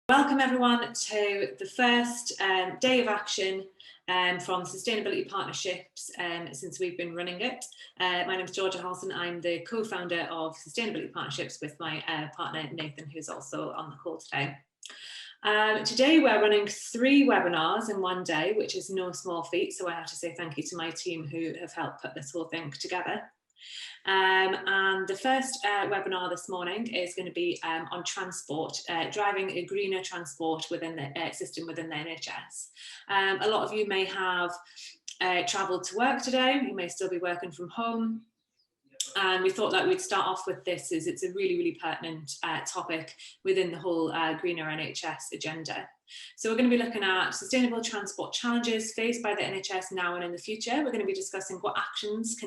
Welcome everyone to the first day of action from Sustainability Partnerships since we've been running it. My name is Georgia Halson. I'm the co-founder of Sustainability Partnerships with my partner Nathan, who's also on the call today. Today we're running 3 webinars in one day, which is no small feat, so I have to say thank you to my team who have helped put this whole thing together. And the first webinar this morning is going to be on transport, driving a greener transport within the system within the NHS. A lot of you may have travelled to work today, you may still be working from home. And we thought that we'd start off with this as it's a really pertinent topic within the whole greener NHS agenda. So we're going to be looking at sustainable transport challenges faced by the NHS now and in the future. We're going to be discussing what actions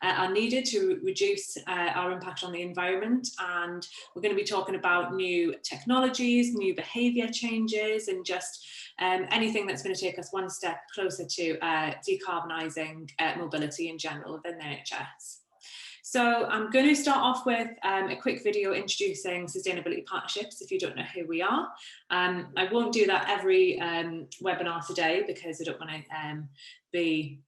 are needed to reduce our impact on the environment, and we're going to be talking about new technologies, new behaviour changes, and just anything that's going to take us one step closer to decarbonising mobility in general within the NHS. So I'm going to start off with a quick video introducing Sustainability Partnerships, if you don't know who we are. I won't do that every webinar today because I don't want to be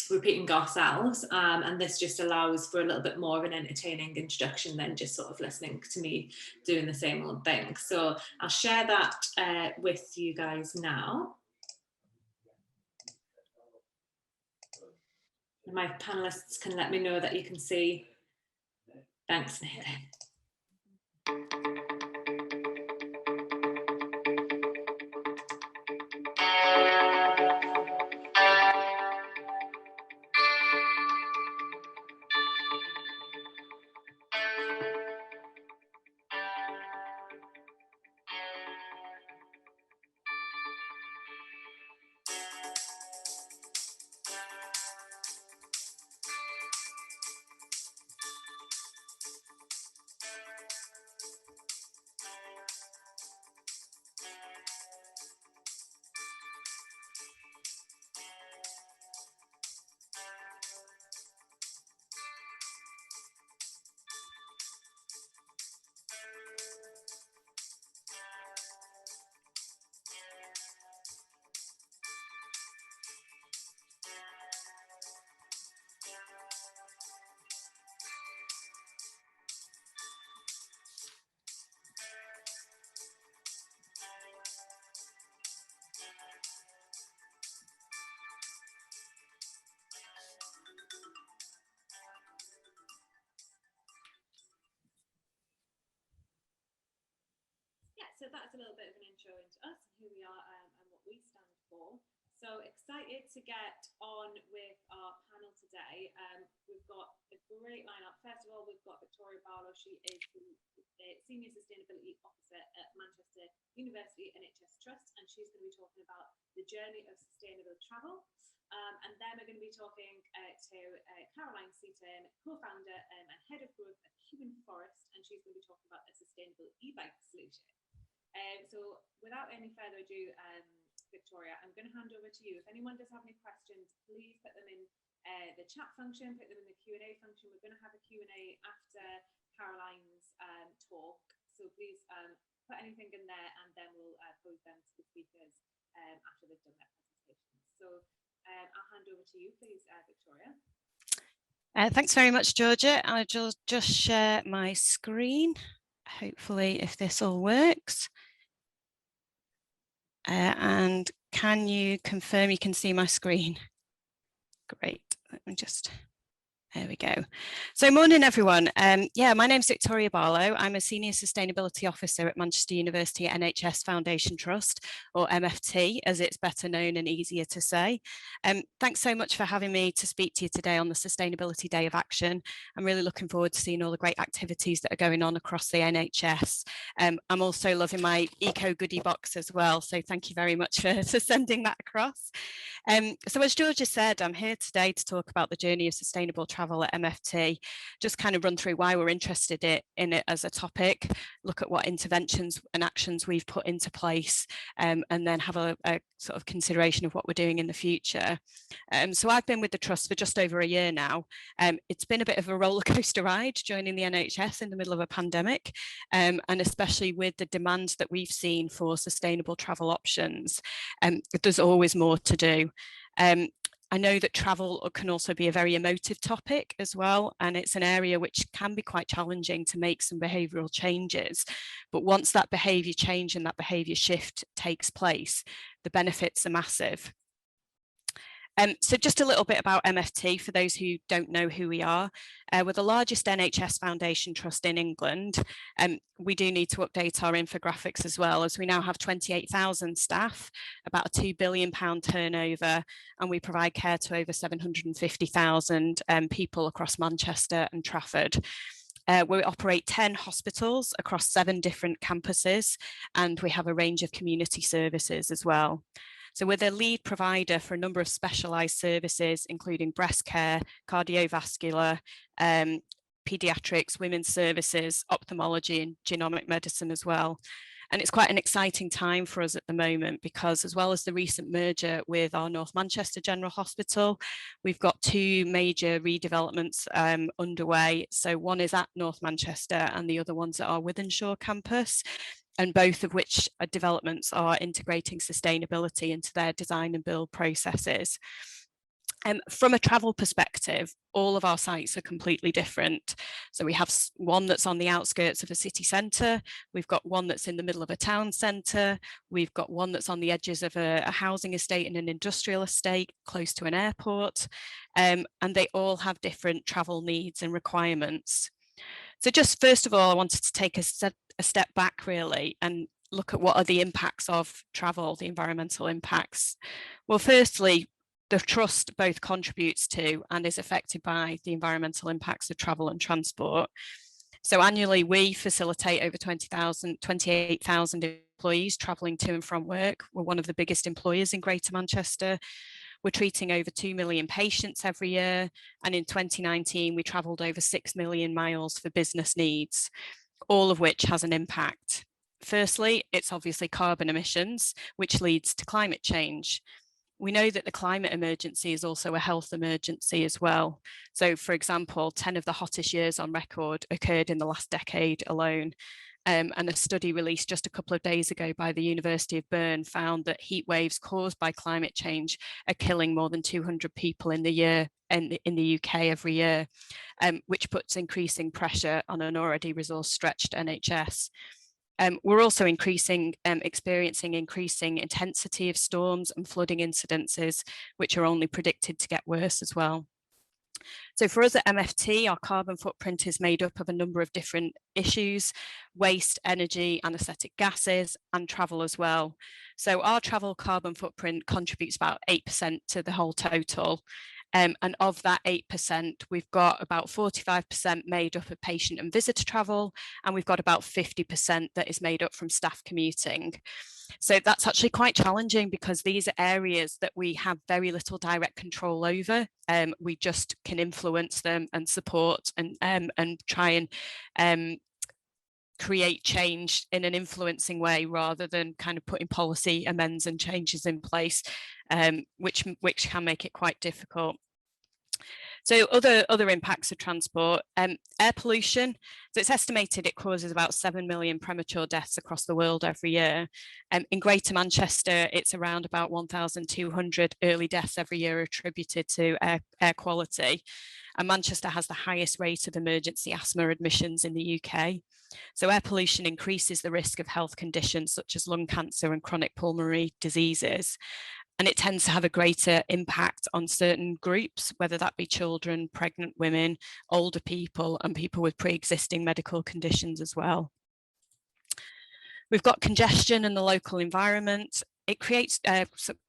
repeating ourselves, and this just allows for a little bit more of an entertaining introduction than just sort of listening to me doing the same old thing. So I'll share that with you guys now. My panelists can let me know that you can see. Thanks, Nathan. So that's a little bit of an intro into us and who we are and what we stand for. So excited to get on with our panel today. We've got a great lineup. First of all, we've got Victoria Barlow. She is the Senior Sustainability Officer at Manchester University NHS Trust, and she's going to be talking about the journey of sustainable travel. And then we're going to be talking to Caroline Seton, co-founder and head of growth at Human Forest, and she's going to be talking about a sustainable e-bike solution. So without any further ado, Victoria, I'm going to hand over to you. If anyone does have any questions, please put them in the chat function, put them in the Q&A function. We're going to have a Q&A after Caroline's talk. So please put anything in there and then we'll pose them to the speakers after they've done their presentations. So I'll hand over to you, please, Victoria. Thanks very much, Georgia. I'll just share my screen. Hopefully, if this all works. And can you confirm you can see my screen? Great. Let me just. There we go. So morning, everyone. Yeah, my name's Victoria Barlow. I'm a Senior Sustainability Officer at Manchester University NHS Foundation Trust, or MFT, as it's better known and easier to say. Thanks so much for having me to speak to you today on the Sustainability Day of Action. I'm really looking forward to seeing all the great activities that are going on across the NHS. I'm also loving my eco goodie box as well, so thank you very much for sending that across. So as Georgia said, I'm here today to talk about the journey of sustainable travel travel at MFT, just kind of run through why we're interested in it as a topic, look at what interventions and actions we've put into place, and then have a sort of consideration of what we're doing in the future. So I've been with the Trust for just over a year now. It's been a bit of a roller coaster ride joining the NHS in the middle of a pandemic, and especially with the demand that we've seen for sustainable travel options. There's always more to do. I know that travel can also be a very emotive topic as well, and it's an area which can be quite challenging to make some behavioural changes. But once that behaviour change and that behaviour shift takes place, the benefits are massive. So just a little bit about MFT for those who don't know who we are. We're the largest NHS Foundation Trust in England. We do need to update our infographics as well, as we now have 28,000 staff, about a £2 billion turnover, and we provide care to over 750,000 people across Manchester and Trafford. We operate 10 hospitals across 7 different campuses, and we have a range of community services as well. So we're the lead provider for a number of specialised services, including breast care, cardiovascular, paediatrics, women's services, ophthalmology and genomic medicine as well. And it's quite an exciting time for us at the moment, because as well as the recent merger with our North Manchester General Hospital, we've got 2 major redevelopments underway. So one is at North Manchester and the other one's at our Wythenshawe campus, and both of which developments are integrating sustainability into their design and build processes. From a travel perspective, all of our sites are completely different. So we have one that's on the outskirts of a city centre, we've got one that's in the middle of a town centre, we've got one that's on the edges of a housing estate and an industrial estate close to an airport, and they all have different travel needs and requirements. So just first of all, I wanted to take a step back really and look at what are the impacts of travel, the environmental impacts. Well, firstly, the Trust both contributes to and is affected by the environmental impacts of travel and transport. So annually, we facilitate over 28,000 employees travelling to and from work. We're one of the biggest employers in Greater Manchester. We're treating over 2 million patients every year. And in 2019, we travelled over 6 million miles for business needs, all of which has an impact. Firstly, it's obviously carbon emissions, which leads to climate change. We know that the climate emergency is also a health emergency as well. So, for example, 10 of the hottest years on record occurred in the last decade alone. And a study released just a couple of days ago by the University of Bern found that heat waves caused by climate change are killing more than 200 people in the UK every year, which puts increasing pressure on an already resource-stretched NHS. We're also experiencing increasing intensity of storms and flooding incidences, which are only predicted to get worse as well. So for us at MFT, our carbon footprint is made up of a number of different issues: waste, energy, anaesthetic gases, and travel as well. So our travel carbon footprint contributes about 8% to the whole total. And of that 8%, we've got about 45% made up of patient and visitor travel, and we've got about 50% that is made up from staff commuting. So that's actually quite challenging, because these are areas that we have very little direct control over. We just can influence them and support and try and create change in an influencing way, rather than kind of putting policy amends and changes in place, which can make it quite difficult. So other impacts of transport, air pollution. So it's estimated it causes about 7 million premature deaths across the world every year. In Greater Manchester, it's around about 1,200 early deaths every year attributed to air quality. And Manchester has the highest rate of emergency asthma admissions in the UK. So air pollution increases the risk of health conditions such as lung cancer and chronic pulmonary diseases. And it tends to have a greater impact on certain groups, whether that be children, pregnant women, older people, and people with pre-existing medical conditions as well. We've got congestion in the local environment.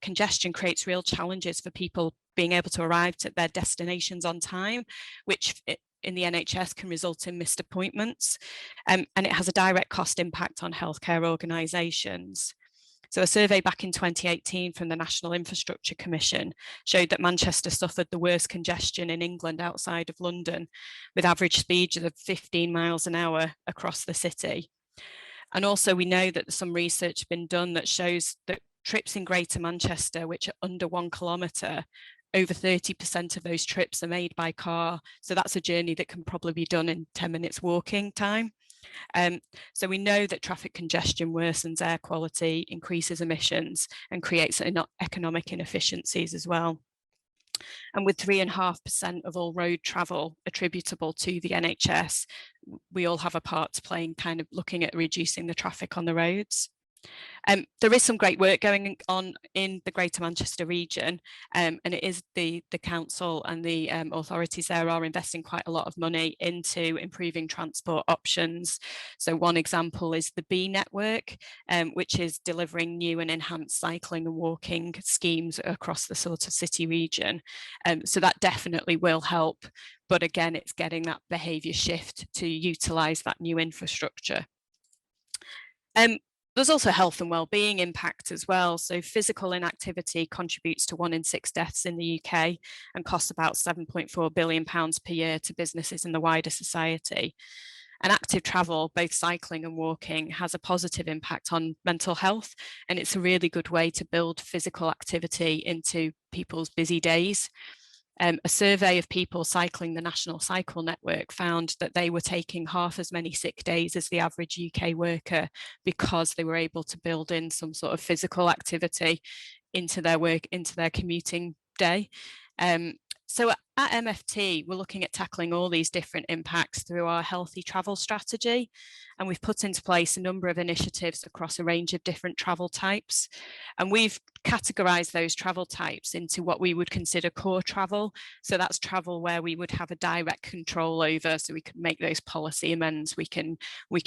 Congestion creates real challenges for people being able to arrive at their destinations on time, which in the NHS can result in missed appointments. And it has a direct cost impact on healthcare organisations. So a survey back in 2018 from the National Infrastructure Commission showed that Manchester suffered the worst congestion in England outside of London, with average speeds of 15 miles an hour across the city. And also we know that some research has been done that shows that trips in Greater Manchester, which are under 1 kilometre, over 30% of those trips are made by car. So that's a journey that can probably be done in 10 minutes walking time. So we know that traffic congestion worsens air quality, increases emissions, and creates economic inefficiencies as well. And with 3.5% of all road travel attributable to the NHS, we all have a part to play in kind of looking at reducing the traffic on the roads. There is some great work going on in the Greater Manchester region, and it is the council and the authorities there are investing quite a lot of money into improving transport options. So one example is the B network, which is delivering new and enhanced cycling and walking schemes across the sort of city region. So that definitely will help. But again, it's getting that behaviour shift to utilise that new infrastructure. There's also health and well-being impact as well. So physical inactivity contributes to 1 in 6 deaths in the UK and costs about £7.4 billion per year to businesses in the wider society. And active travel, both cycling and walking, has a positive impact on mental health, and it's a really good way to build physical activity into people's busy days. A survey of people cycling the National Cycle Network found that they were taking half as many sick days as the average UK worker because they were able to build in some sort of physical activity into their work, into their commuting day. So at MFT, we're looking at tackling all these different impacts through our healthy travel strategy. And we've put into place a number of initiatives across a range of different travel types. And we've categorized those travel types into what we would consider core travel. So that's travel where we would have a direct control over, so we can make those policy amends, we can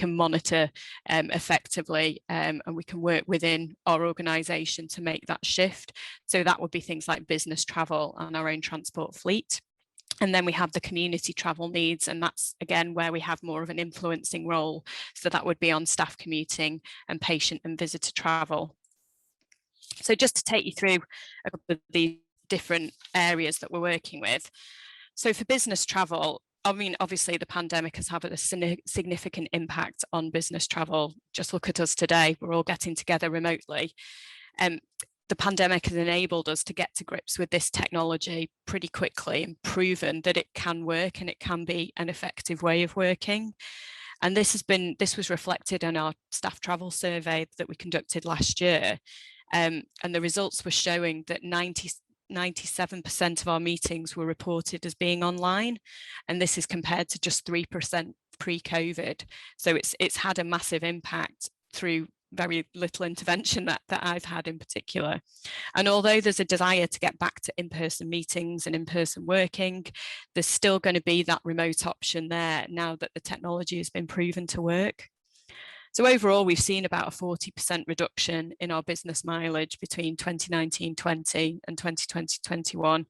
monitor effectively, and we can work within our organisation to make that shift. So that would be things like business travel and our own transport fleet. And then we have the community travel needs, and that's again where we have more of an influencing role. So that would be on staff commuting and patient and visitor travel. So just to take you through a couple of the different areas that we're working with. So for business travel, I mean, obviously the pandemic has had a significant impact on business travel. Just look at us today, we're all getting together remotely. The pandemic has enabled us to get to grips with this technology pretty quickly and proven that it can work and it can be an effective way of working. And this was reflected in our staff travel survey that we conducted last year. And the results were showing that 97% of our meetings were reported as being online. And this is compared to just 3% pre-COVID. So it's had a massive impact through very little intervention that I've had in particular. And although there's a desire to get back to in-person meetings and in-person working, there's still going to be that remote option there now that the technology has been proven to work. So overall, we've seen about a 40% reduction in our business mileage between 2019-20 and 2020-21.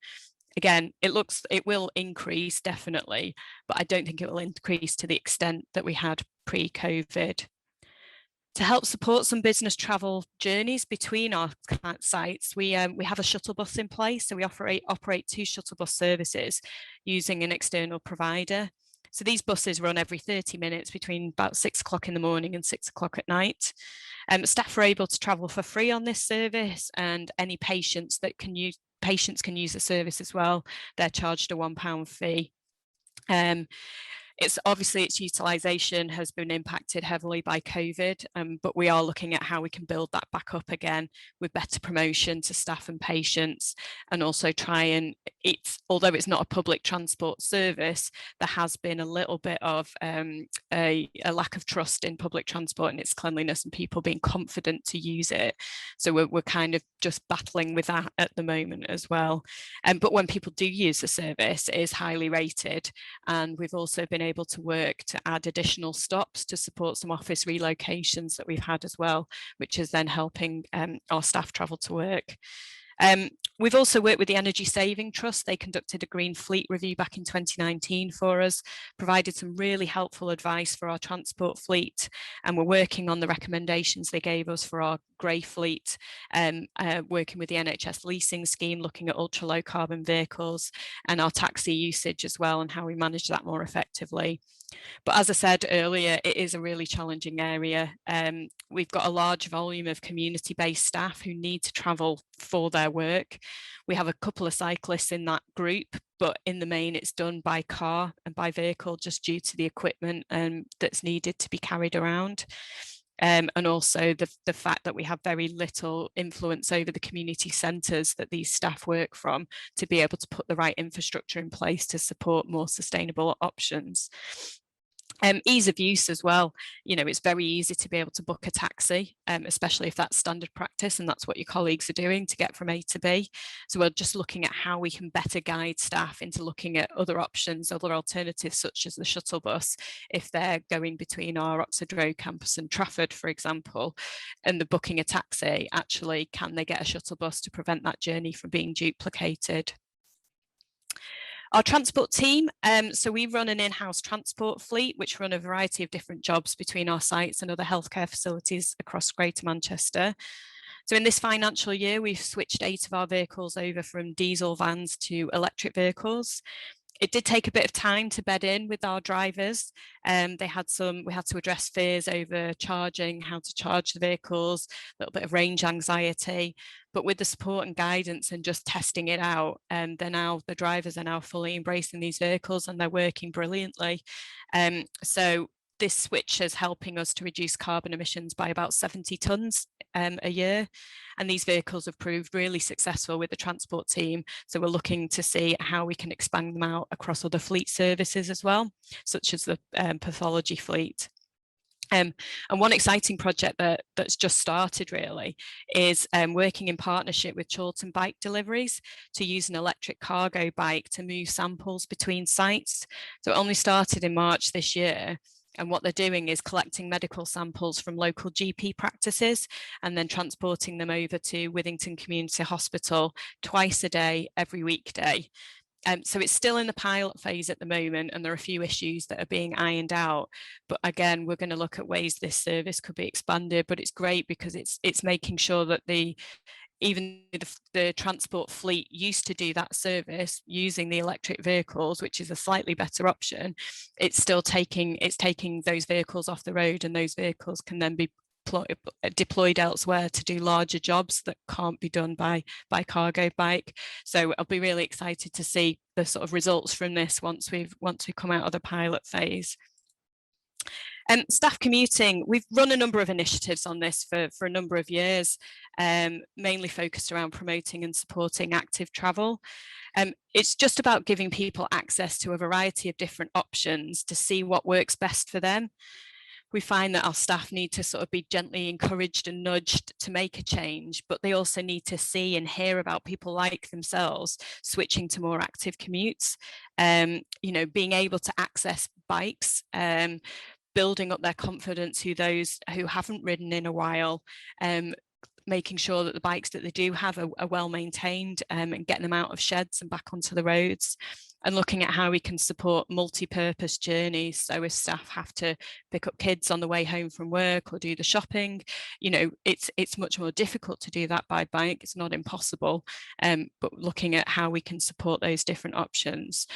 Again, it will increase definitely, but I don't think it will increase to the extent that we had pre-COVID. To help support some business travel journeys between our sites, we have a shuttle bus in place. So we operate 2 shuttle bus services using an external provider. So these buses run every 30 minutes between about 6 o'clock in the morning and 6 o'clock at night. Staff are able to travel for free on this service, and any patients can use the service as well. They're charged a £1 fee. Its utilisation has been impacted heavily by COVID, but we are looking at how we can build that back up again with better promotion to staff and patients, and also although it's not a public transport service, there has been a little bit of a lack of trust in public transport and its cleanliness and people being confident to use it. So we're kind of just battling with that at the moment as well. But when people do use the service, it is highly rated, and we've also been able to work to add additional stops to support some office relocations that we've had as well, which is then helping our staff travel to work. We've also worked with the Energy Saving Trust. They conducted a Green Fleet review back in 2019 for us, provided some really helpful advice for our transport fleet, and we're working on the recommendations they gave us for our grey fleet, working with the NHS leasing scheme, looking at ultra low carbon vehicles, and our taxi usage as well, and how we manage that more effectively. But as I said earlier, it is a really challenging area. We've got a large volume of community-based staff who need to travel for their work. We have a couple of cyclists in that group, but in the main it's done by car and by vehicle just due to the equipment that's needed to be carried around. And also the fact that we have very little influence over the community centres that these staff work from to be able to put the right infrastructure in place to support more sustainable options. Ease of use as well. You know, it's very easy to be able to book a taxi, especially if that's standard practice and that's what your colleagues are doing to get from A to B. So we're just looking at how we can better guide staff into looking at other options, other alternatives such as the shuttle bus, if they're going between our Oxford Road campus and Trafford, for example, and they're booking a taxi, actually, can they get a shuttle bus to prevent that journey from being duplicated? Our transport team, so we run an in-house transport fleet, which run a variety of different jobs between our sites and other healthcare facilities across Greater Manchester. So in this financial year, we've switched 8 of our vehicles over from diesel vans to electric vehicles. It did take a bit of time to bed in with our drivers. We had to address fears over charging, how to charge the vehicles, a little bit of range anxiety. But with the support and guidance and just testing it out, the drivers are now fully embracing these vehicles and they're working brilliantly. So this switch is helping us to reduce carbon emissions by about 70 tonnes a year. And these vehicles have proved really successful with the transport team. So we're looking to see how we can expand them out across other fleet services as well, such as the pathology fleet. And one exciting project that's just started really is working in partnership with Chorlton Bike Deliveries to use an electric cargo bike to move samples between sites. So it only started in March this year. And what they're doing is collecting medical samples from local GP practices and then transporting them over to Withington Community Hospital twice a day, every weekday. So it's still in the pilot phase at the moment, and there are a few issues that are being ironed out. But again, we're going to look at ways this service could be expanded. But it's great because it's making sure that even the transport fleet used to do that service using the electric vehicles, which is a slightly better option. It's taking those vehicles off the road, and those vehicles can then be deployed elsewhere to do larger jobs that can't be done by cargo bike. So I'll be really excited to see the sort of results from this once we come out of the pilot phase. Staff commuting, we've run a number of initiatives on this for a number of years, mainly focused around promoting and supporting active travel. It's just about giving people access to a variety of different options to see what works best for them. We find that our staff need to sort of be gently encouraged and nudged to make a change, but they also need to see and hear about people like themselves switching to more active commutes, you know, being able to access bikes, building up their confidence those who haven't ridden in a while, making sure that the bikes that they do have are well maintained, and getting them out of sheds and back onto the roads, and looking at how we can support multi-purpose journeys. So if staff have to pick up kids on the way home from work or do the shopping, you know, it's much more difficult to do that by bike. It's not impossible, but looking at how we can support those different options.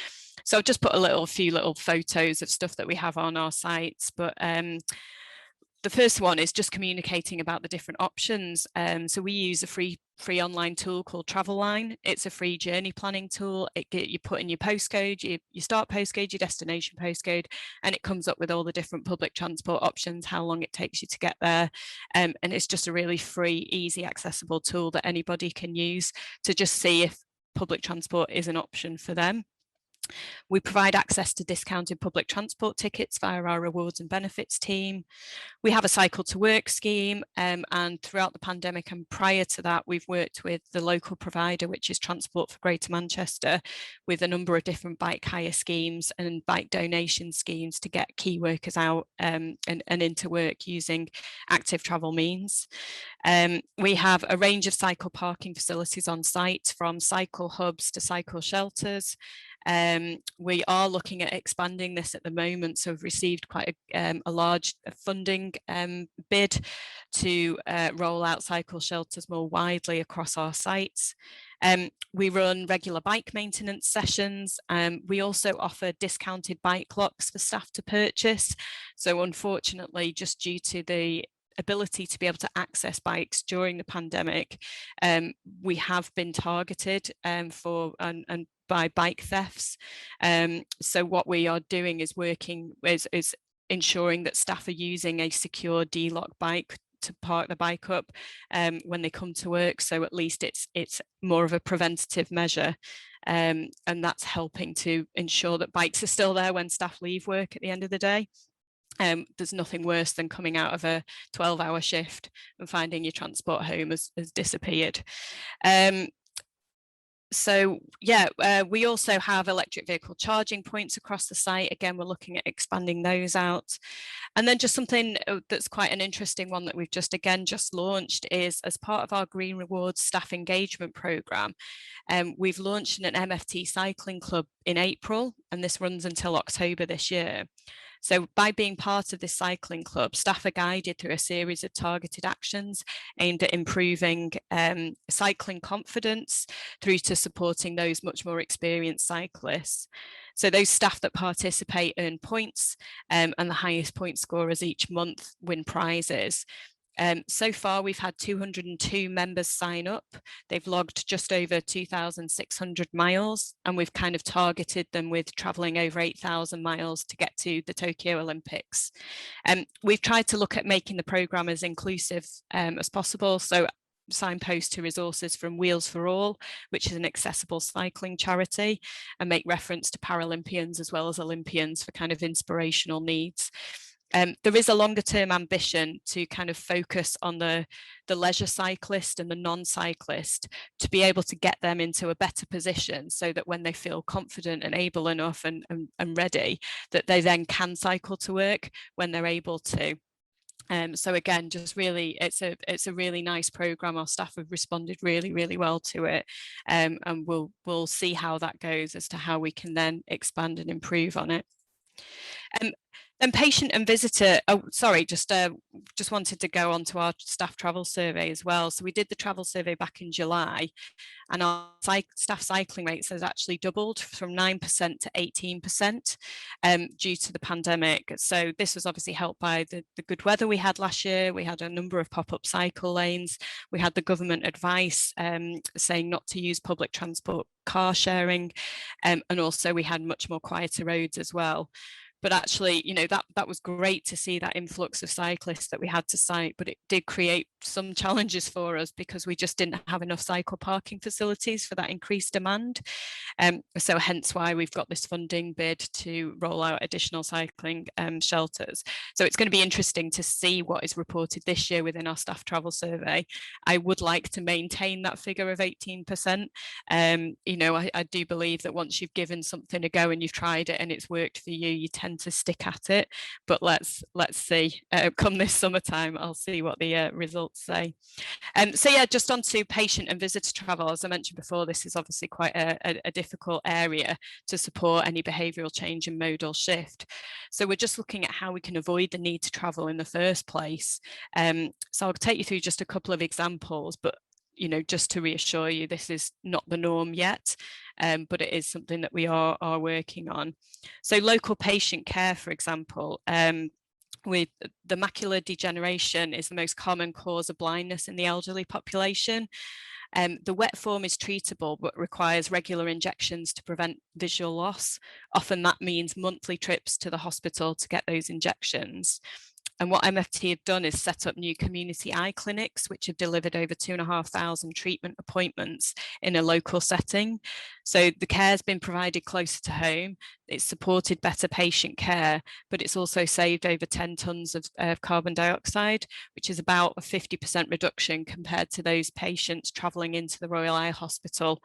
So I've just put a few little photos of stuff that we have on our sites, but the first one is just communicating about the different options. So we use a free online tool called Travel Line. It's a free journey planning tool. You put in your postcode, your start postcode, your destination postcode, and it comes up with all the different public transport options, how long it takes you to get there. And it's just a really free, easy, accessible tool that anybody can use to just see if public transport is an option for them. We provide access to discounted public transport tickets via our rewards and benefits team. We have a cycle to work scheme, and throughout the pandemic and prior to that, we've worked with the local provider, which is Transport for Greater Manchester, with a number of different bike hire schemes and bike donation schemes to get key workers out and into work using active travel means. We have a range of cycle parking facilities on site, from cycle hubs to cycle shelters. We are looking at expanding this at the moment, so we've received quite a large funding bid to roll out cycle shelters more widely across our sites. We run regular bike maintenance sessions. We also offer discounted bike locks for staff to purchase. So unfortunately, just due to the ability to be able to access bikes during the pandemic, we have been targeted by bike thefts. So what we are doing is is ensuring that staff are using a secure D-lock bike to park the bike up when they come to work. So at least it's more of a preventative measure. And that's helping to ensure that bikes are still there when staff leave work at the end of the day. There's nothing worse than coming out of a 12-hour shift and finding your transport home has disappeared. So yeah, we also have electric vehicle charging points across the site. Again, we're looking at expanding those out. And then just something that's quite an interesting one that we've just launched is, as part of our Green Rewards staff engagement programme, we've launched an MFT cycling club in April, and this runs until October this year. So by being part of this cycling club, staff are guided through a series of targeted actions aimed at improving cycling confidence through to supporting those much more experienced cyclists. So those staff that participate earn points, and the highest point scorers each month win prizes. So far, we've had 202 members sign up. They've logged just over 2,600 miles, and we've kind of targeted them with traveling over 8,000 miles to get to the Tokyo Olympics. We've tried to look at making the programme as inclusive as possible. So signpost to resources from Wheels for All, which is an accessible cycling charity, and make reference to Paralympians as well as Olympians for kind of inspirational needs. There is a longer term ambition to kind of focus on the leisure cyclist and the non-cyclist, to be able to get them into a better position so that when they feel confident and able enough and ready, that they then can cycle to work when they're able to. So again, just really, it's a really nice programme. Our staff have responded really well to it, and we'll see how that goes as to how we can then expand and improve on it. Then patient and visitor, just wanted to go on to our staff travel survey as well. So we did the travel survey back in July, and our staff cycling rates has actually doubled from 9% to 18% due to the pandemic. So this was obviously helped by the good weather we had last year. We had a number of pop-up cycle lanes. We had the government advice saying not to use public transport, car sharing, and also we had much more quieter roads as well. But actually, you know, that was great to see that influx of cyclists that we had to site, but it did create some challenges for us because we just didn't have enough cycle parking facilities for that increased demand. So hence why we've got this funding bid to roll out additional cycling shelters. So it's going to be interesting to see what is reported this year within our staff travel survey. I would like to maintain that figure of 18%. You know, I do believe that once you've given something a go and you've tried it and it's worked for you, you tend to stick at it. But let's see. Come this summertime, I'll see what the results say. So yeah, just on to patient and visitor travel. As I mentioned before, this is obviously quite a difficult area to support any behavioural change and modal shift. So we're just looking at how we can avoid the need to travel in the first place. So I'll take you through just a couple of examples, but you know, just to reassure you, this is not the norm yet, but it is something that we are working on. So local patient care, for example, with the macular degeneration is the most common cause of blindness in the elderly population. The wet form is treatable, but requires regular injections to prevent visual loss. Often that means monthly trips to the hospital to get those injections. And what MFT have done is set up new community eye clinics, which have delivered over 2,500 treatment appointments in a local setting. So the care has been provided closer to home. It's supported better patient care, but it's also saved over 10 tonnes of carbon dioxide, which is about a 50% reduction compared to those patients travelling into the Royal Eye Hospital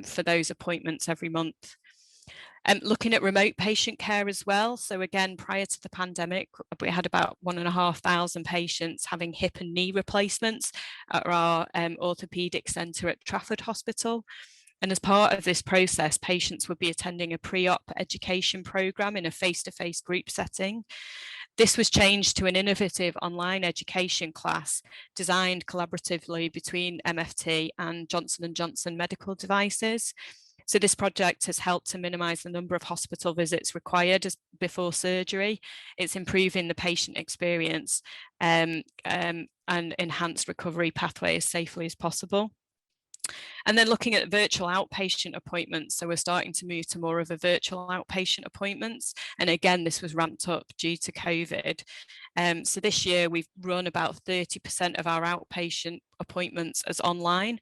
for those appointments every month. Looking at remote patient care as well. So again, prior to the pandemic, we had about 1,500 patients having hip and knee replacements at our orthopaedic centre at Trafford Hospital. And as part of this process, patients would be attending a pre-op education programme in a face-to-face group setting. This was changed to an innovative online education class designed collaboratively between MFT and Johnson & Johnson medical devices. So this project has helped to minimise the number of hospital visits required before surgery. It's improving the patient experience and enhanced recovery pathway as safely as possible. And then looking at virtual outpatient appointments. So we're starting to move to more of a virtual outpatient appointments. And again, this was ramped up due to COVID. So this year we've run about 30% of our outpatient appointments as online.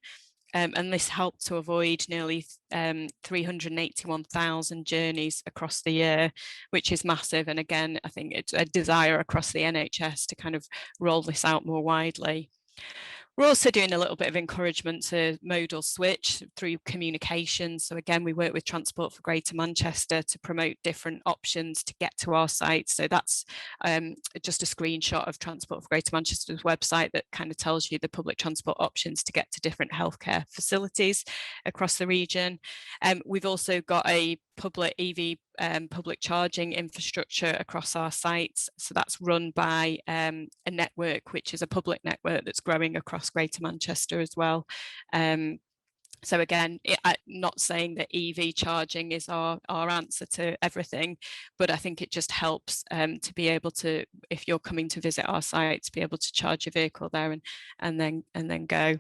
And this helped to avoid nearly 381,000 journeys across the year, which is massive. And again, I think it's a desire across the NHS to kind of roll this out more widely. We're also doing a little bit of encouragement to modal switch through communication. So again, we work with Transport for Greater Manchester to promote different options to get to our site. So that's just a screenshot of Transport for Greater Manchester's website that kind of tells you the public transport options to get to different healthcare facilities across the region. We've also got a public EV public charging infrastructure across our sites. So that's run by a network, which is a public network that's growing across Greater Manchester as well. So again, not saying that EV charging is our answer to everything, but I think it just helps to be able to, if you're coming to visit our site, to be able to charge your vehicle there and then go.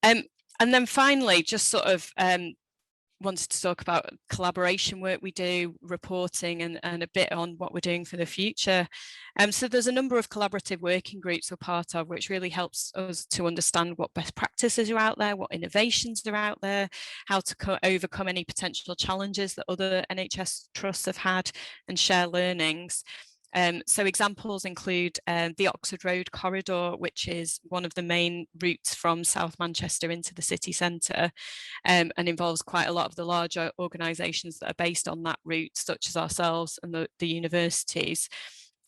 And then finally, just sort of wanted to talk about collaboration work we do, reporting, and a bit on what we're doing for the future. So there's a number of collaborative working groups we're part of, which really helps us to understand what best practices are out there, what innovations are out there, how to overcome any potential challenges that other NHS trusts have had, and share learnings. So examples include the Oxford Road corridor, which is one of the main routes from South Manchester into the city centre, and involves quite a lot of the larger organisations that are based on that route, such as ourselves and the universities.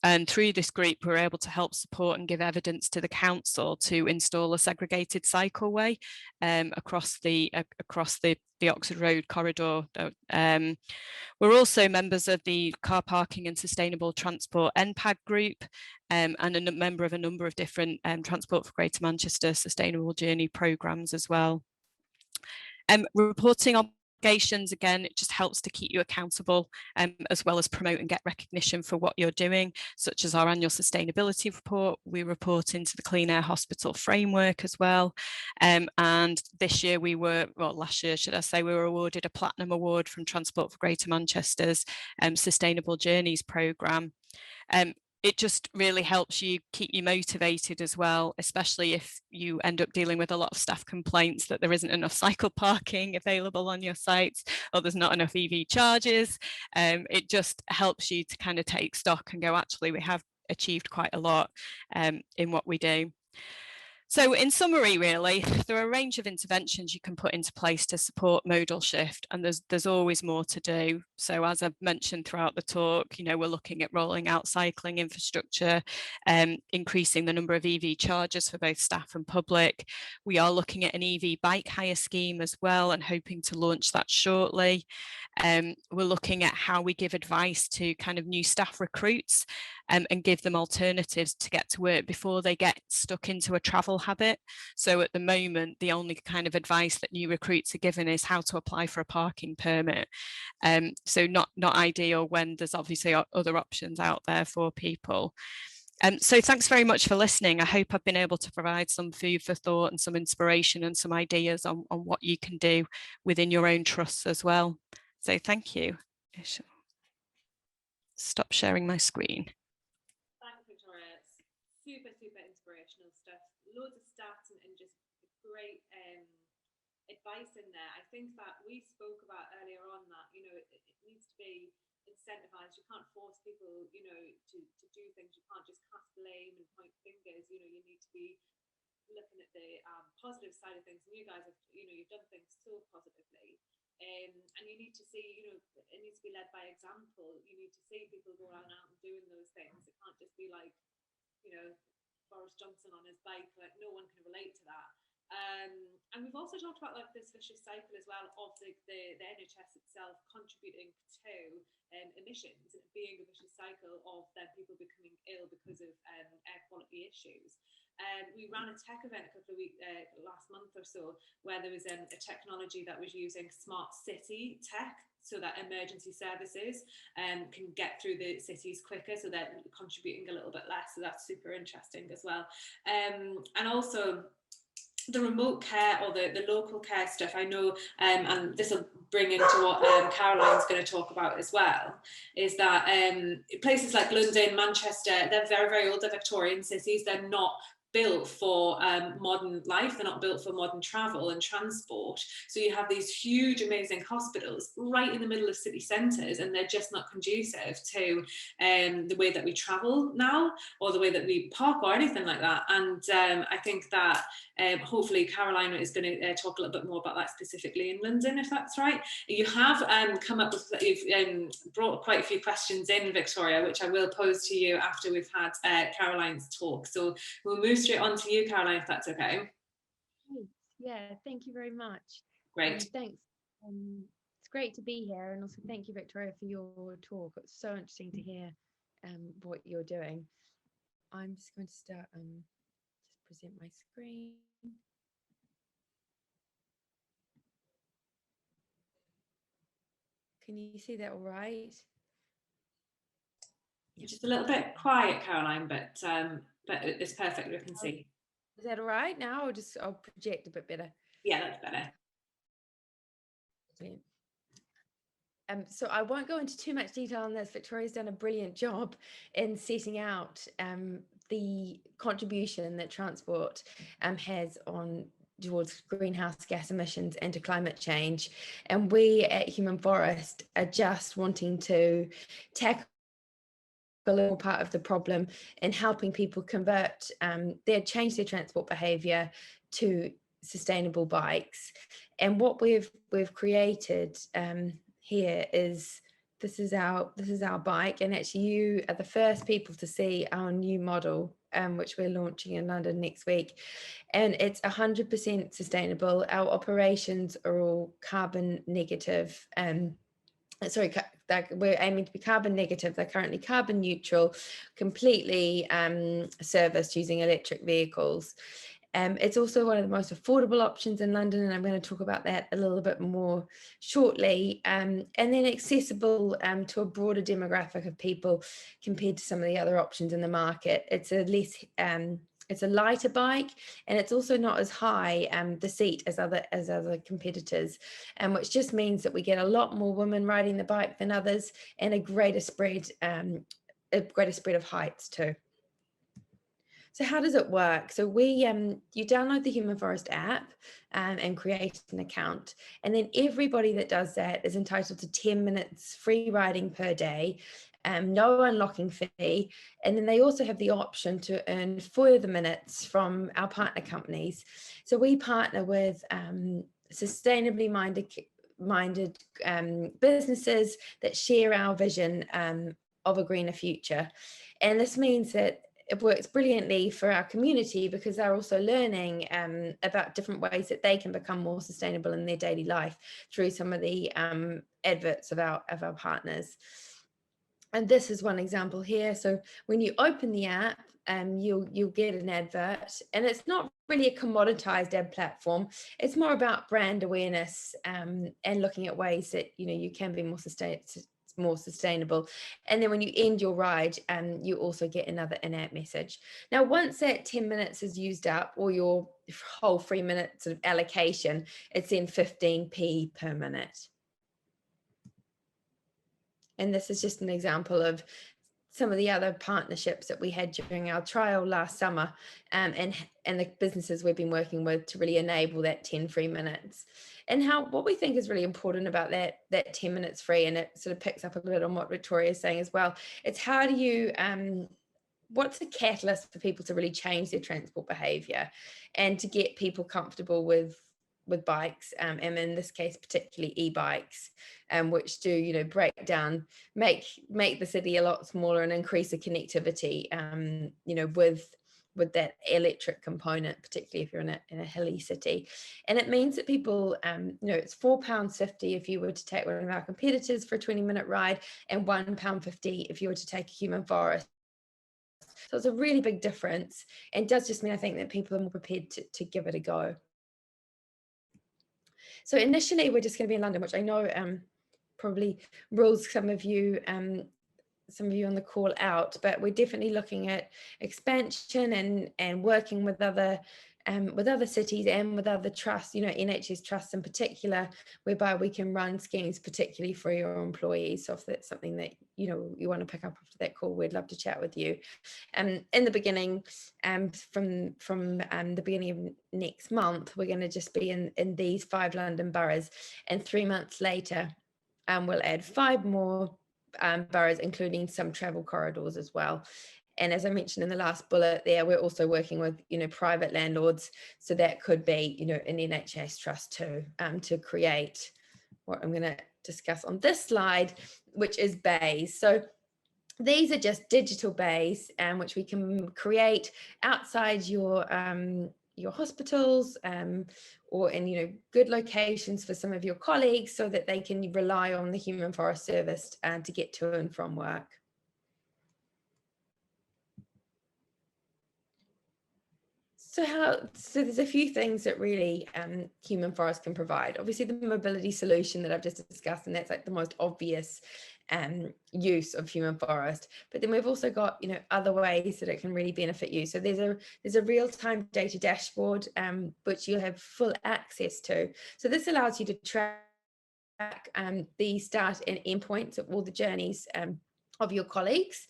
And through this group, we're able to help support and give evidence to the council to install a segregated cycleway across the Oxford Road corridor. We're also members of the Car Parking and Sustainable Transport NPAG group, and a member of a number of different Transport for Greater Manchester Sustainable Journey programmes as well. Reporting obligations, again, it just helps to keep you accountable, as well as promote and get recognition for what you're doing, such as our annual sustainability report. We report into the Clean Air Hospital framework as well. And this year last year, should I say, we were awarded a Platinum Award from Transport for Greater Manchester's Sustainable Journeys programme. It just really helps you keep you motivated as well, especially if you end up dealing with a lot of staff complaints that there isn't enough cycle parking available on your sites, or there's not enough EV charges. It just helps you to kind of take stock and go, actually, we have achieved quite a lot in what we do. So in summary, really, there are a range of interventions you can put into place to support modal shift, and there's always more to do. So as I've mentioned throughout the talk, we're looking at rolling out cycling infrastructure, increasing the number of EV chargers for both staff and public. We are looking at an EV bike hire scheme as well, and hoping to launch that shortly. We're looking at how we give advice to kind of new staff recruits and give them alternatives to get to work before they get stuck into a travel habit. So at the moment, the only kind of advice that new recruits are given is how to apply for a parking permit. So not ideal when there's obviously other options out there for people. So thanks very much for listening. I hope I've been able to provide some food for thought and some inspiration and some ideas on what you can do within your own trusts as well. So thank you. Stop sharing my screen. Thanks, Victoria. advice in there. I think that we spoke about earlier on that, you know, it needs to be incentivized. You can't force people, you know, to do things. You can't just cast blame and point fingers. You know, you need to be looking at the positive side of things. And you guys have, you know, you've done things so positively. And you need to see, you know, it needs to be led by example. You need to see people going out and doing those things. It can't just be like, you know, Boris Johnson on his bike, like no one can relate to that. And we've also talked about like this vicious cycle as well of the NHS itself contributing to emissions, and being a vicious cycle of then people becoming ill because of air quality issues. We ran a tech event a couple of weeks last month or so, where there was a technology that was using smart city tech, so that emergency services can get through the cities quicker, so they're contributing a little bit less. So that's super interesting as well. And also the remote care or the local care stuff, I know, and this will bring into what Caroline's going to talk about as well, is that places like London, Manchester, they're very, very old, they're Victorian cities, they're not built for modern life, they're not built for modern travel and transport. So you have these huge, amazing hospitals right in the middle of city centres, and they're just not conducive to the way that we travel now, or the way that we park, or anything like that. And I think that hopefully Caroline is going to talk a little bit more about that specifically in London, if that's right. You have come up with, you've brought quite a few questions in, Victoria, which I will pose to you after we've had Caroline's talk. So we'll move straight on to you, Caroline, if that's okay. Yeah, thank you very much. Great. Thanks. It's great to be here, and also thank you, Victoria, for your talk. It's so interesting to hear what you're doing. I'm just going to start just present my screen. Can you see that all right? You're just a little bit quiet, Caroline, but it's perfect. We can see. Is that all right now, or just I'll project a bit better? Yeah, that's better. So I won't go into too much detail on this. Victoria's done a brilliant job in setting out the contribution that transport has on towards greenhouse gas emissions and to climate change. And we at Human Forest are just wanting to tackle a little part of the problem in helping people convert change their transport behavior to sustainable bikes. And what we've created here is this is our bike, and actually you are the first people to see our new model, which we're launching in London next week, and it's 100% sustainable. Our operations are all carbon negative. We're aiming to be carbon negative. They're currently carbon neutral, completely serviced using electric vehicles. It's also one of the most affordable options in London, and I'm going to talk about that a little bit more shortly. And then accessible to a broader demographic of people compared to some of the other options in the market. It's a lighter bike, and it's also not as high the seat as other competitors, which just means that we get a lot more women riding the bike than others, and a greater spread of heights too. So how does it work? So you download the Human Forest app and create an account. And then everybody that does that is entitled to 10 minutes free riding per day, no unlocking fee. And then they also have the option to earn further minutes from our partner companies. So we partner with sustainably minded businesses that share our vision of a greener future. And this means that it works brilliantly for our community, because they're also learning about different ways that they can become more sustainable in their daily life through some of the adverts of our partners. And this is one example here. So when you open the app, you'll get an advert, and it's not really a commoditized ad platform. It's more about brand awareness and looking at ways that you can be more sustainable. And then when you end your ride, you also get another in-app message. Now, once that 10 minutes is used up, or your whole 3 minute sort of allocation, it's then 15p per minute. And this is just an example of some of the other partnerships that we had during our trial last summer, and the businesses we've been working with to really enable that 10 free minutes. And what we think is really important about that 10 minutes free, and it sort of picks up a bit on what Victoria is saying as well, it's how do you what's the catalyst for people to really change their transport behavior and to get people comfortable with bikes, and in this case particularly e-bikes, which do break down, make the city a lot smaller and increase the connectivity with that electric component, particularly if you're in a hilly city. And it means that people, it's £4.50 if you were to take one of our competitors for a 20-minute ride, and £1.50 if you were to take a human forest. So it's a really big difference, and does just mean, I think, that people are more prepared to give it a go. So initially we're just going to be in London, which I know probably rules some of you on the call out, but we're definitely looking at expansion and working with other cities and with other trusts, NHS trusts in particular, whereby we can run schemes particularly for your employees. So if that's something that you want to pick up after that call, we'd love to chat with you. In the beginning, from the beginning of next month, we're going to just be in these 5 London boroughs, and 3 months later we'll add 5 more boroughs, including some travel corridors as well. And as I mentioned in the last bullet there, we're also working with private landlords, so that could be an NHS trust too, to create what I'm going to discuss on this slide, which is bays. So these are just digital bays, which we can create outside your hospitals, or in good locations for some of your colleagues, so that they can rely on the Human Forest Service to get to and from work. So there's a few things that really Human Forest can provide. Obviously the mobility solution that I've just discussed, and that's like the most obvious use of Human Forest, but then we've also got other ways that it can really benefit you. So there's a real-time data dashboard which you'll have full access to. So this allows you to track the start and end points of all the journeys of your colleagues,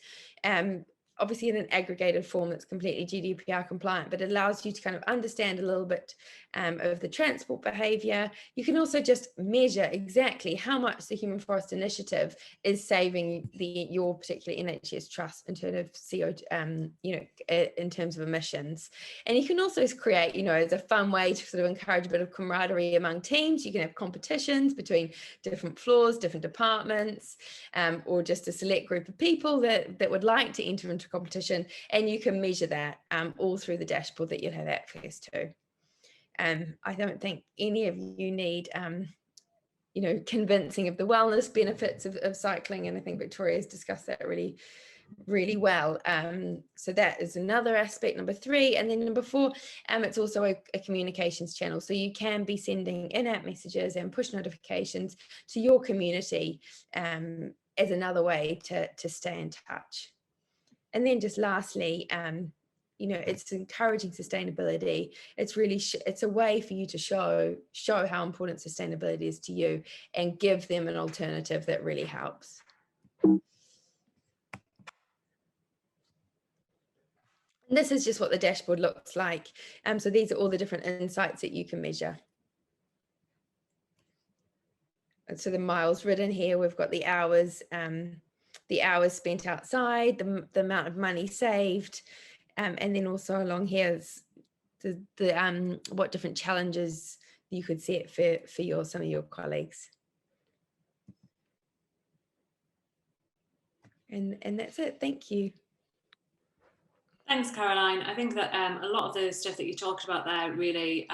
obviously in an aggregated form that's completely GDPR compliant, but it allows you to kind of understand a little bit of the transport behaviour. You can also just measure exactly how much the Human Forest Initiative is saving your particular NHS trust in terms of CO2, in terms of emissions. And you can also create, as a fun way to sort of encourage a bit of camaraderie among teams. You can have competitions between different floors, different departments, or just a select group of people that would like to enter into competition, and you can measure that all through the dashboard that you'll have access to. I don't think any of you need convincing of the wellness benefits of cycling, and I think Victoria's discussed that really well. So that is another aspect, number 3. And then number 4, it's also a communications channel, so you can be sending in-app messages and push notifications to your community as another way to stay in touch. And then just lastly, it's encouraging sustainability. It's really it's a way for you to show how important sustainability is to you, and give them an alternative that really helps. And this is just what the dashboard looks like. So these are all the different insights that you can measure. And so the miles ridden here, we've got the hours spent outside, the amount of money saved, and then also along here is the what different challenges you could set for some of your colleagues. And that's it. Thank you. Thanks, Caroline. I think that a lot of the stuff that you talked about there really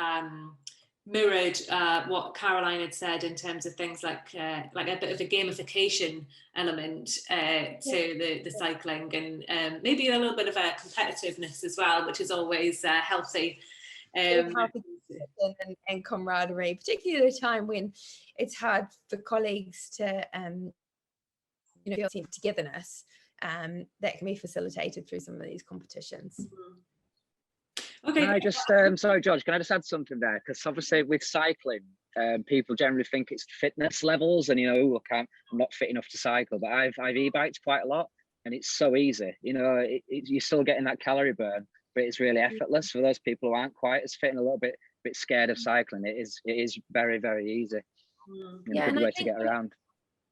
mirrored what Caroline had said in terms of things like a bit of a gamification element to the cycling, and maybe a little bit of a competitiveness as well, which is always healthy. And camaraderie, particularly at a time when it's hard for colleagues to feel togetherness, that can be facilitated through some of these competitions. Mm-hmm. Okay. Can I just, sorry, George, can I just add something there? Because obviously with cycling, people generally think it's fitness levels, and look, I'm not fit enough to cycle, but I've e-biked quite a lot, and it's so easy. You know, you're still getting that calorie burn, but it's really effortless for those people who aren't quite as fit and a little bit scared of cycling. It is very, very easy. And a good way to get around.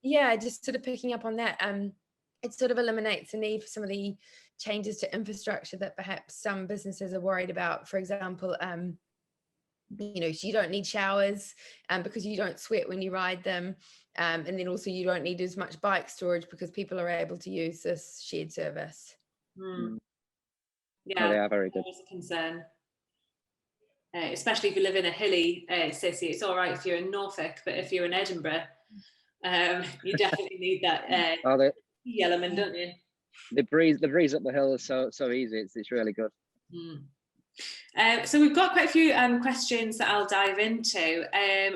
Yeah, just sort of picking up on that, it sort of eliminates the need for some of the changes to infrastructure that perhaps some businesses are worried about. For example, you know, so you don't need showers because you don't sweat when you ride them. And then also you don't need as much bike storage because people are able to use this shared service. Yeah, they are very good. That's a concern. Especially if you live in a hilly city. It's all right if you're in Norfolk, but if you're in Edinburgh, you definitely need that key element, don't you? The breeze up the hill is so easy. It's really good. So we've got quite a few questions that I'll dive into.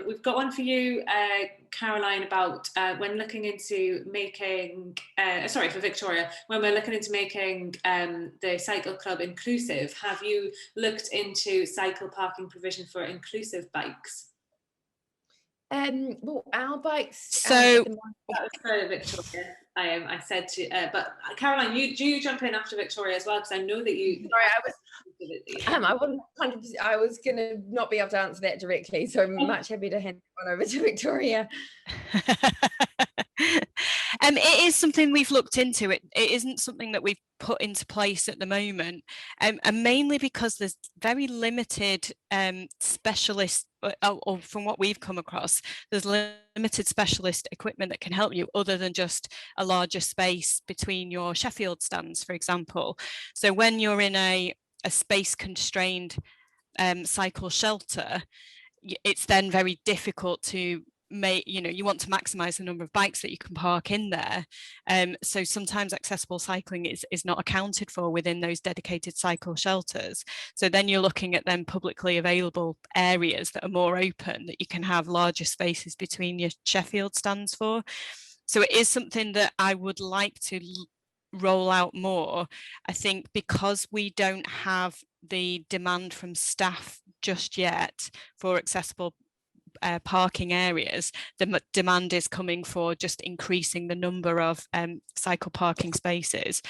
We've got one for you, Caroline, about when looking into making, for Victoria, when we're looking into making the cycle club inclusive, have you looked into cycle parking provision for inclusive bikes? Well, our bikes. So that was for Victoria. I said to, but Caroline, you jump in after Victoria as well, because I know that you. Sorry, I wasn't 100%. I was going to not be able to answer that directly, so I'm much happy to hand it on over to Victoria. It is something we've looked into. It isn't something that we've put into place at the moment, and mainly because there's very limited specialist, or from what we've come across, there's limited specialist equipment that can help you other than just a larger space between your Sheffield stands, for example. So when you're in a space constrained cycle shelter, it's then very difficult to make, you want to maximize the number of bikes that you can park in there. So sometimes accessible cycling is not accounted for within those dedicated cycle shelters. So then you're looking at then publicly available areas that are more open, that you can have larger spaces between your Sheffield stands for. So it is something that I would like to roll out more. I think because we don't have the demand from staff just yet for accessible parking areas, the demand is coming for just increasing the number of cycle parking spaces.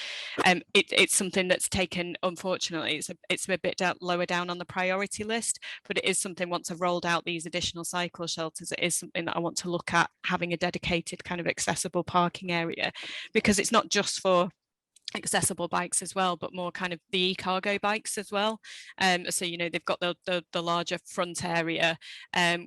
It's something that's taken, unfortunately, it's a bit lower down on the priority list, but it is something, once I've rolled out these additional cycle shelters, it is something that I want to look at, having a dedicated kind of accessible parking area, because it's not just for accessible bikes as well, but more kind of the e-cargo bikes as well. So they've got the larger front area.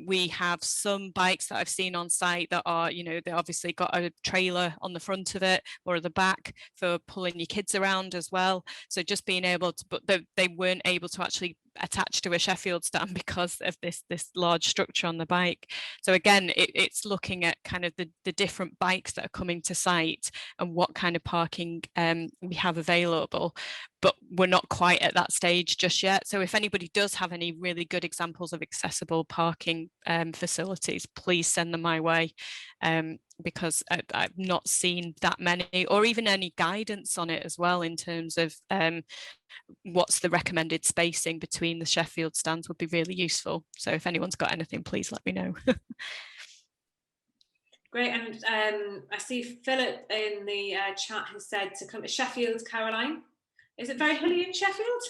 We have some bikes that I've seen on site that are, they obviously got a trailer on the front of it or at the back for pulling your kids around as well. So just being able to, but they weren't able to actually attach to a Sheffield stand because of this large structure on the bike. So again, it's looking at kind of the different bikes that are coming to site and what kind of parking we have available, but we're not quite at that stage just yet. So if anybody does have any really good examples of accessible parking facilities, please send them my way, because I've not seen that many, or even any guidance on it as well, in terms of what's the recommended spacing between the Sheffield stands would be really useful. So if anyone's got anything, please let me know. Great, and I see Philip in the chat has said to come to Sheffield, Caroline. Is it very hilly in Sheffield?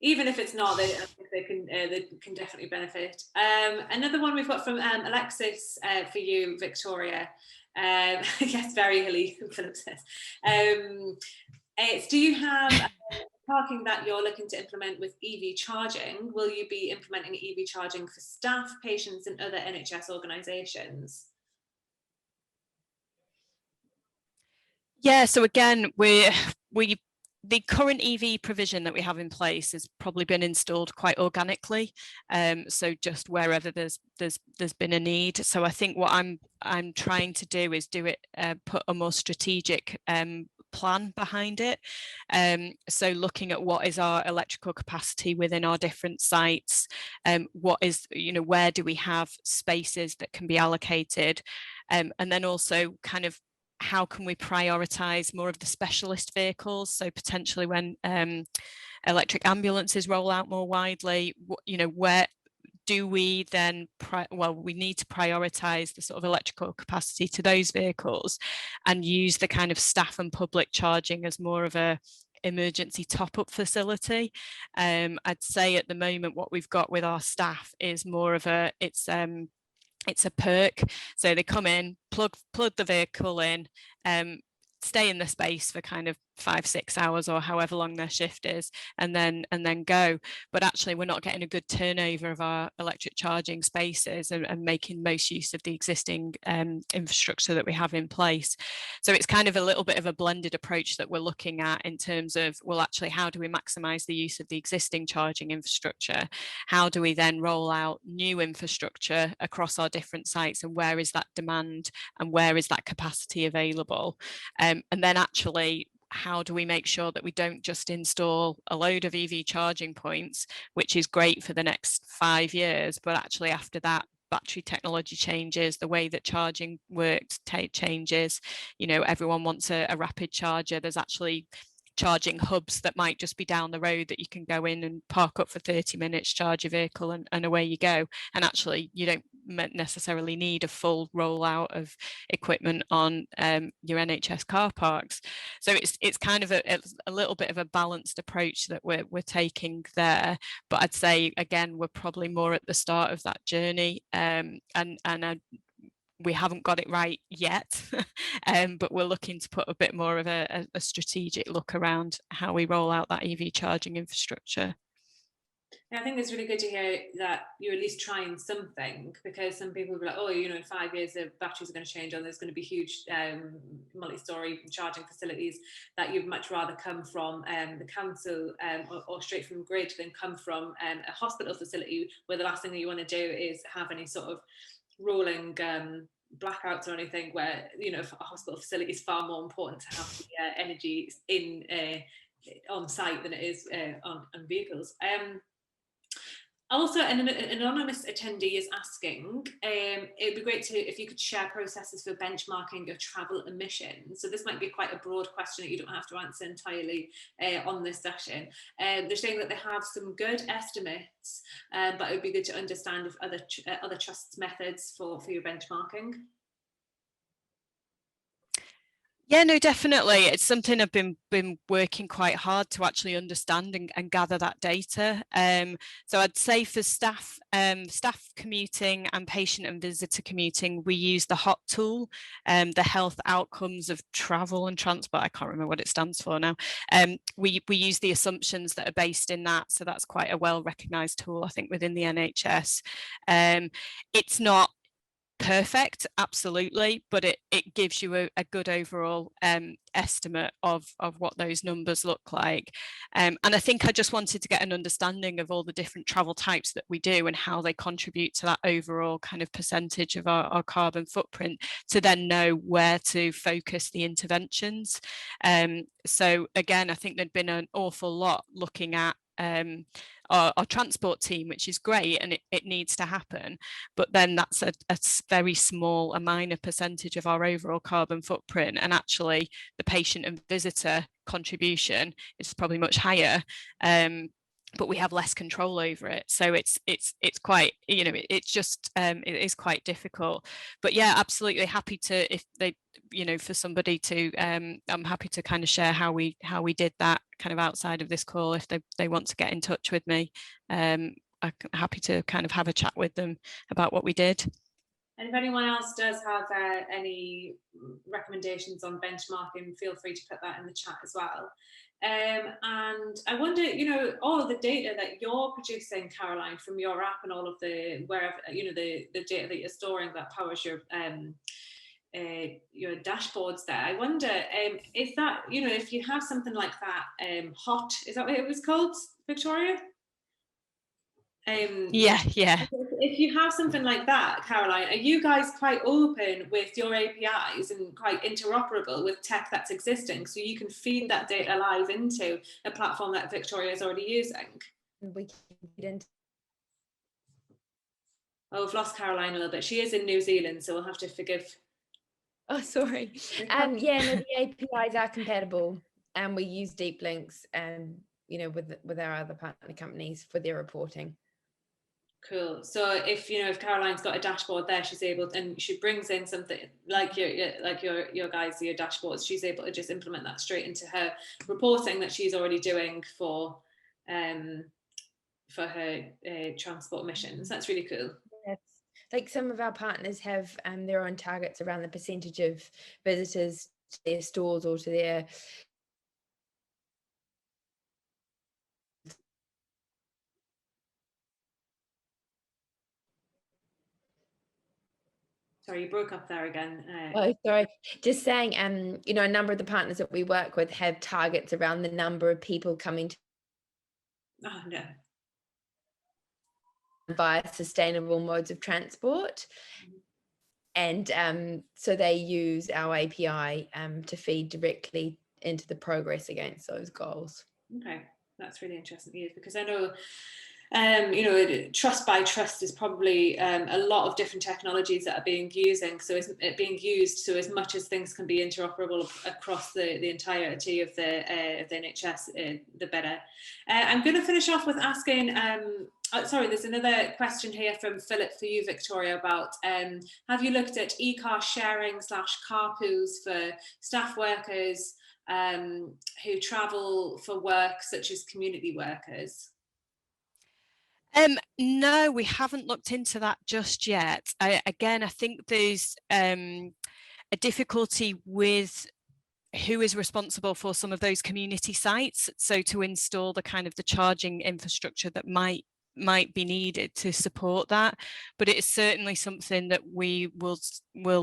Even if it's not, they can definitely benefit. Another one we've got from Alexis for you, Victoria. Yes, very hilly, Philip says. Do you have parking that you're looking to implement with EV charging? Will you be implementing EV charging for staff, patients, and other NHS organisations? Yeah, so again, the current EV provision that we have in place has probably been installed quite organically, so just wherever there's been a need. So I think what I'm trying to do is put a more strategic plan behind it. So looking at what is our electrical capacity within our different sites, what is, where do we have spaces that can be allocated, and then also kind of how can we prioritize more of the specialist vehicles? So potentially when electric ambulances roll out more widely, where do we then, we need to prioritise the sort of electrical capacity to those vehicles and use the kind of staff and public charging as more of a emergency top-up facility. I'd say at the moment what we've got with our staff is more of a, it's a perk. So they come in, plug the vehicle in, stay in the space for kind of 5-6 hours or however long their shift is, and then go. But actually we're not getting a good turnover of our electric charging spaces and making most use of the existing infrastructure that we have in place. So it's kind of a little bit of a blended approach that we're looking at in terms of, well, actually, how do we maximize the use of the existing charging infrastructure? How do we then roll out new infrastructure across our different sites, and where is that demand and where is that capacity available? And then actually, how do we make sure that we don't just install a load of EV charging points, which is great for the next 5 years, but actually after that, battery technology changes, the way that charging works changes. You know, everyone wants a rapid charger. There's actually charging hubs that might just be down the road that you can go in and park up for 30 minutes, charge your vehicle, and away you go. And actually you don't necessarily need a full rollout of equipment on your NHS car parks. So it's kind of a little bit of a balanced approach that we're taking there. But I'd say again, we're probably more at the start of that journey, and we haven't got it right yet, but we're looking to put a bit more of a strategic look around how we roll out that EV charging infrastructure. Yeah, I think it's really good to hear that you're at least trying something, because some people will be like, oh, you know, in 5 years the batteries are going to change and there's going to be huge multi-storey charging facilities, that you'd much rather come from the council or straight from grid than come from a hospital facility, where the last thing that you want to do is have any sort of rolling blackouts or anything, where, you know, a hospital facility is far more important to have the energy in on site than it is on vehicles. Also, an anonymous attendee is asking, it'd be great if you could share processes for benchmarking your travel emissions. So this might be quite a broad question that you don't have to answer entirely on this session. They're saying that they have some good estimates, but it would be good to understand if other trusts' methods for your benchmarking. Yeah, no, definitely. It's something I've been working quite hard to actually understand and gather that data. So I'd say for staff commuting and patient and visitor commuting, we use the HOT tool, the Health Outcomes of Travel and Transport. I can't remember what it stands for now. We use the assumptions that are based in that. So that's quite a well-recognised tool, I think, within the NHS. It's not perfect, absolutely, but it gives you a good overall estimate of what those numbers look like. And I think I just wanted to get an understanding of all the different travel types that we do and how they contribute to that overall kind of percentage of our carbon footprint, to then know where to focus the interventions. So again, I think there'd been an awful lot looking at our transport team, which is great, and it needs to happen, but then that's a very small, a minor percentage of our overall carbon footprint, and actually the patient and visitor contribution is probably much higher, but we have less control over it. So it's quite, you know, it's just it is quite difficult. But yeah, absolutely happy to, if they, you know, for somebody to I'm happy to kind of share how we did that kind of outside of this call, if they want to get in touch with me. I'm happy to kind of have a chat with them about what we did. And if anyone else does have any recommendations on benchmarking, feel free to put that in the chat as well. And I wonder, you know, all of the data that you're producing, Caroline, from your app and all of the, wherever, you know, the data that you're storing that powers your dashboards there. I wonder, is that, you know, if you have something like that, HOT, is that what it was called, Victoria? Yeah. If you have something like that, Caroline, are you guys quite open with your APIs and quite interoperable with tech that's existing, so you can feed that data live into a platform that Victoria is already using? We can Oh, we've lost Caroline a little bit. She is in New Zealand, so we'll have to forgive. Oh, sorry. Yeah, no, the APIs are compatible, and we use deep links, you know, with our other partner companies for their reporting. Cool. So if Caroline's got a dashboard there, she's able, and she brings in something like your dashboards, she's able to just implement that straight into her reporting that she's already doing for her transport emissions. That's really cool. Yes. Like some of our partners have their own targets around the percentage of visitors to their stores or to their Sorry, you broke up there again. Oh, sorry. Just saying, a number of the partners that we work with have targets around the number of people coming to Oh, no. via sustainable modes of transport. And so they use our API to feed directly into the progress against those goals. Okay, that's really interesting to use, because I know trust by trust is probably a lot of different technologies that are being using. So it's being used so as much as things can be interoperable across the entirety of the NHS, the better. I'm going to finish off with asking. Sorry, there's another question here from Philip for you, Victoria, about have you looked at e-car sharing / carpoos for staff workers who travel for work, such as community workers? No, we haven't looked into that just yet. I think there's a difficulty with who is responsible for some of those community sites. So to install the kind of the charging infrastructure that might be needed to support that, but it is certainly something that we will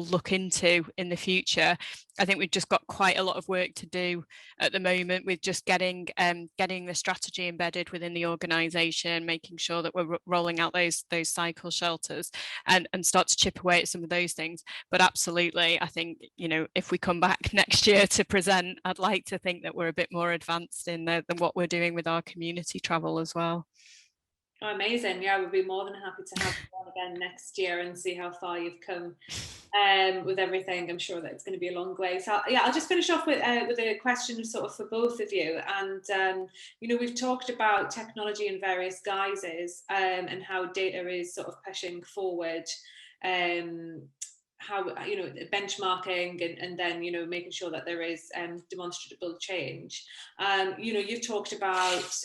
look into in the future. I think we've just got quite a lot of work to do at the moment with just getting the strategy embedded within the organisation, making sure that we're rolling out those cycle shelters and start to chip away at some of those things. But absolutely, I think if we come back next year to present, I'd like to think that we're a bit more advanced in than what we're doing with our community travel as well. Oh, amazing. Yeah, we'd be more than happy to have you on again next year and see how far you've come with everything. I'm sure that it's going to be a long way. So yeah, I'll just finish off with a question sort of for both of you. And, we've talked about technology in various guises and how data is sort of pushing forward how benchmarking and then making sure that there is demonstrable change. You've talked about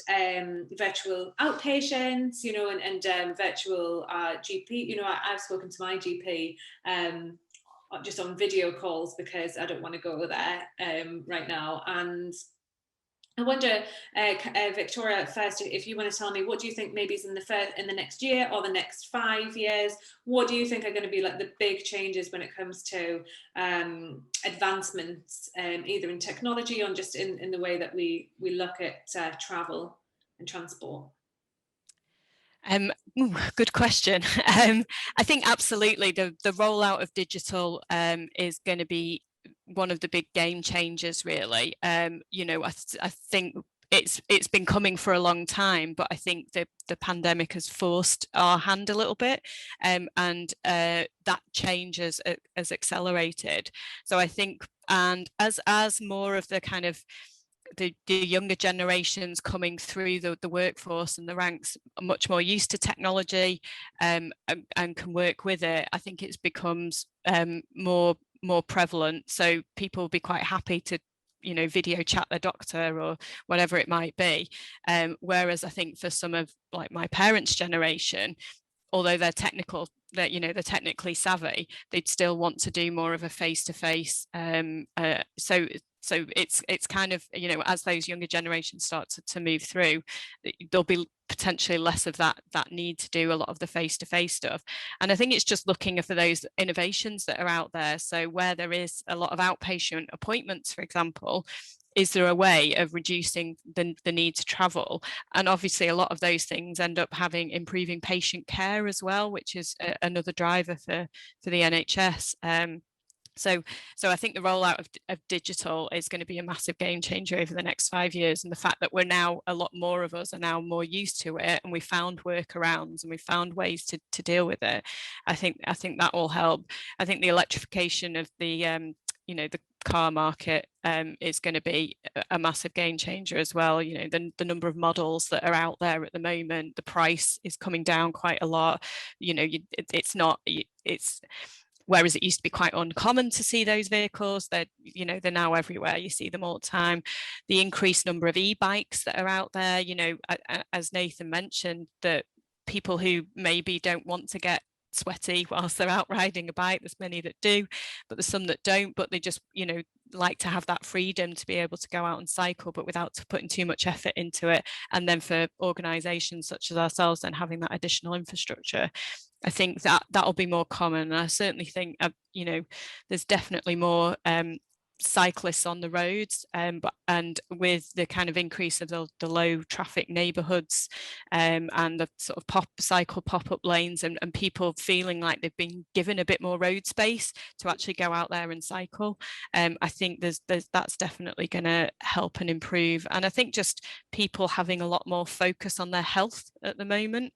virtual outpatients, and virtual GP. I've spoken to my GP just on video calls because I don't want to go there right now. And I wonder, Victoria, first, if you want to tell me, what do you think maybe is in the next year or the next 5 years? What do you think are going to be like the big changes when it comes to advancements, either in technology or just in the way that we look at travel and transport? Good question. I think absolutely the rollout of digital is going to be one of the big game changers, really. I think it's been coming for a long time, but I think the pandemic has forced our hand a little bit, and that change has accelerated. So I think, and as more of the kind of the younger generations coming through the workforce and the ranks are much more used to technology and can work with it, I think it becomes more prevalent. So people will be quite happy to video chat their doctor or whatever it might be. Whereas I think for some of like my parents' generation, although they're technically savvy, they'd still want to do more of a face-to-face. So it's kind of, as those younger generations start to move through, there'll be potentially less of that need to do a lot of the face-to-face stuff. And I think it's just looking for those innovations that are out there. So where there is a lot of outpatient appointments, for example, is there a way of reducing the need to travel? And obviously a lot of those things end up improving patient care as well, which is another driver for the NHS. So I think the rollout of digital is going to be a massive game changer over the next 5 years. And the fact that a lot more of us are now more used to it, and we found workarounds and we found ways to deal with it. I think that will help. I think the electrification of the you know, the car market is going to be a massive game changer as well. You know, the number of models that are out there at the moment, the price is coming down quite a lot. You know, it's whereas it used to be quite uncommon to see those vehicles, they're now everywhere. You see them all the time. The increased number of e-bikes that are out there, you know, as Nathan mentioned, that people who maybe don't want to get sweaty whilst they're out riding a bike, there's many that do, but there's some that don't, but they just, you know, like to have that freedom to be able to go out and cycle, but without putting too much effort into it. And then for organisations such as ourselves, then having that additional infrastructure, I think that'll be more common. And I certainly think, you know, there's definitely more cyclists on the roads, and with the kind of increase of the low traffic neighborhoods, and the sort of cycle pop-up lanes, and people feeling like they've been given a bit more road space to actually go out there and cycle, I think that's definitely going to help and improve. And I think just people having a lot more focus on their health at the moment,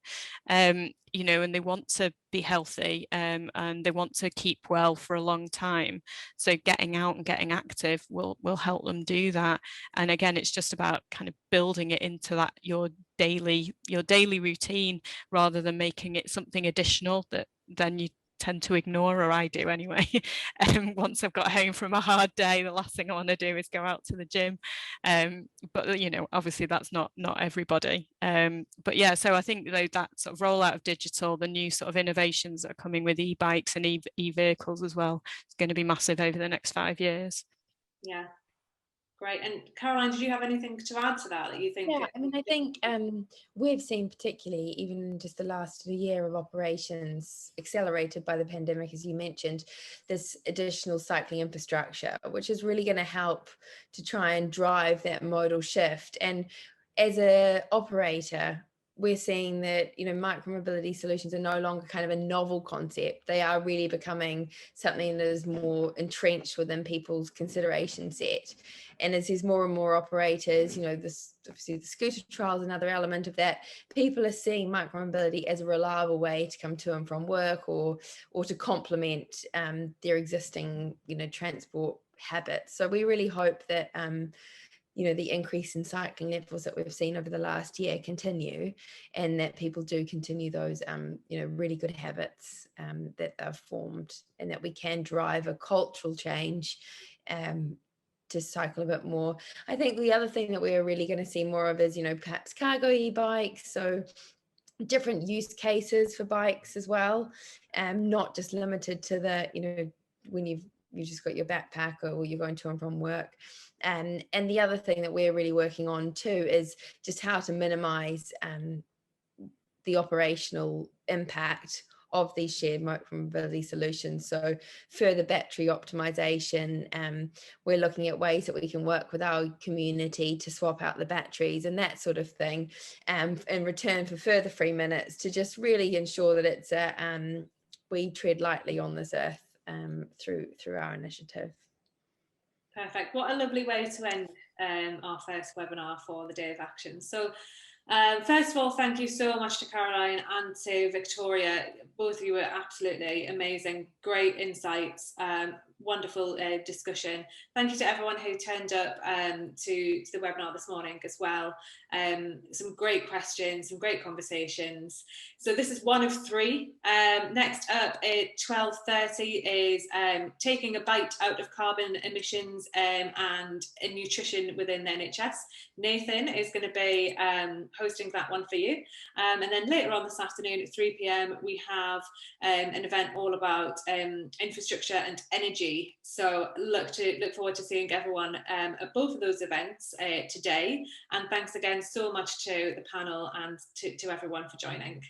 you know, and they want to be healthy, and they want to keep well for a long time. So getting out and getting active will help them do that. And again, it's just about kind of building it into that your daily routine, rather than making it something additional that then you tend to ignore, or I do anyway. And once I've got home from a hard day, the last thing I want to do is go out to the gym. But you know, obviously that's not everybody. But yeah, so I think though that sort of rollout of digital, the new sort of innovations that are coming with e-bikes and e-vehicles as well, is going to be massive over the next 5 years. Yeah. Great. And Caroline, did you have anything to add to that you think? Yeah, I mean, I think we've seen, particularly even just the last year of operations accelerated by the pandemic, as you mentioned, this additional cycling infrastructure, which is really going to help to try and drive that modal shift. And as an operator, we're seeing that, you know, micromobility solutions are no longer kind of a novel concept. They are really becoming something that is more entrenched within people's consideration set. And as there's more and more operators, you know, this obviously the scooter trial is another element of that. People are seeing micromobility as a reliable way to come to and from work, or to complement their existing, you know, transport habits. So we really hope that you know, the increase in cycling levels that we've seen over the last year continue, and that people do continue those, you know, really good habits that are formed, and that we can drive a cultural change to cycle a bit more. I think the other thing that we're really going to see more of is, you know, perhaps cargo e-bikes, so different use cases for bikes as well, not just limited to the, you know, when you just got your backpack or you're going to and from work. And the other thing that we're really working on too is just how to minimize the operational impact of these shared micromobility solutions. So further battery optimization, we're looking at ways that we can work with our community to swap out the batteries and that sort of thing, in return for further free minutes, to just really ensure that it's we tread lightly on this earth through our initiative. Perfect. What a lovely way to end our first webinar for the Day of Action. So first of all, thank you so much to Caroline and to Victoria. Both of you were absolutely amazing, great insights, wonderful discussion. Thank you to everyone who turned up to the webinar this morning as well. Some great questions, some great conversations. So this is one of three. Next up at 12:30 is taking a bite out of carbon emissions and nutrition within the NHS. Nathan is going to be hosting that one for you. And then later on this afternoon at 3 p.m, we have an event all about infrastructure and energy. So look forward to seeing everyone at both of those events today. And thanks again so much to the panel and to everyone for joining.